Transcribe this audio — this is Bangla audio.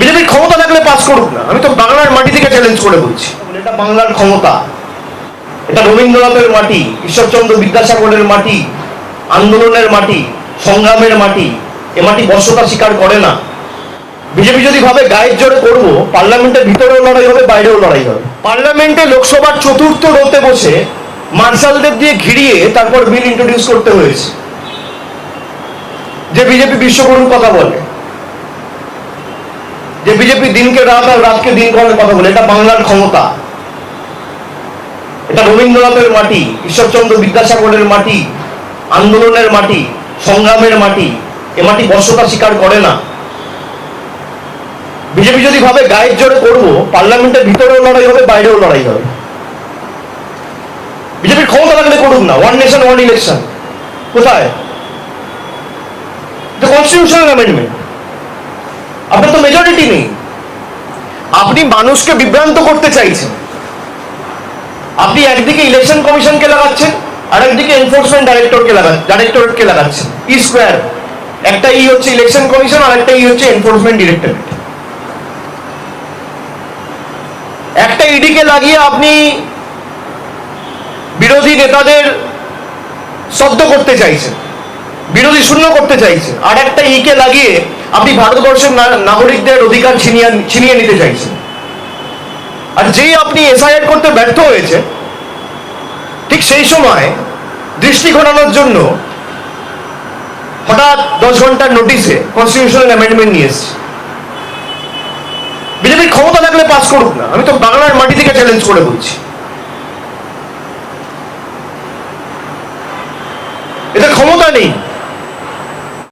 বিজেপির ক্ষমতা থাকলে পাস করুক না, আমি তো বাংলার মাটি থেকে চ্যালেঞ্জ করে বলছি। এটা বাংলার ক্ষমতা, এটা রবীন্দ্রনাথের মাটি, ঈশ্বরচন্দ্র বিদ্যাসাগরের মাটি, আন্দোলনের মাটি, সংগ্রামের মাটি। এ মাটি বর্ষতা স্বীকার করে না। বিজেপি যদি ভাবে গায়ের জোরে করবো, পার্লামেন্টের ভিতরেও লড়াই হবে, বাইরেও লড়াই হবে। পার্লামেন্টে লোকসভার চতুর্থ রোতে বসে মার্শালদের দিয়ে ঘিরিয়ে তারপর বিল ইন্ট্রোডিউস করতে হয়েছে। যে বিজেপি বিশ্বকর্মীর কথা বলে, যে বিজেপি দিনকে রাত আর রাতকে দিন করার কথা বলে, এটা বাংলার ক্ষমতা, এটা রবীন্দ্রনাথের মাটি, ঈশ্বরচন্দ্র বিদ্যাসাগরের মাটি, আন্দোলনের মাটি, সংগ্রামের মাটি। এ মাটি বর্ষতা স্বীকার করে না। বিজেপি যদি ভাবে গায়ের জোরে করবো, পার্লামেন্টের ভিতরেও লড়াই হবে, বাইরেও লড়াই হবে। বিজেপির ক্ষমতা থাকলে করুক না, ওয়ান নেশন ওয়ান ইলেকশন। কোথায়? Constitutional amendment. আপনার তো মেজরিটি নেই, আপনি মানুষকে বিভ্রান্ত করতে চাইছেন। আপনি একদিকে ইলেকশন কমিশনকে লাগাচ্ছেন, আর একদিকে এনফোর্সমেন্ট ডাইরেক্টরেটকে লাগাচ্ছেন। ই স্কোয়ার, একটা ই হচ্ছে ইলেকশন কমিশন, আর একটা ই হচ্ছে এনফোর্সমেন্ট ডিরেক্টরেট। একটা ইডিকে লাগিয়ে আপনি বিরোধী নেতাদের স্তব্ধ করতে চাইছেন, বিরোধী শূন্য করতে চাইছেন, আর একটা ইকে লাগিয়ে আপনি ভারতবর্ষের নাগরিকদের অধিকার ছিনিয়ে নিতে চাইছেন। আর যেই আপনি এসআইআর করতে ব্যর্থ হয়েছে, ঠিক সেই সময় দৃষ্টি ঘোরানোর জন্য হঠাৎ 10 ঘন্টার নোটিশে কনস্টিটিউশনাল অ্যামেন্ডমেন্ট নিয়ে এসছে। বিজেপির ক্ষমতা থাকলে পাস করুক না, আমি তো বাংলার মাটি থেকে চ্যালেঞ্জ করে বলছি। এদের ক্ষমতা নেই।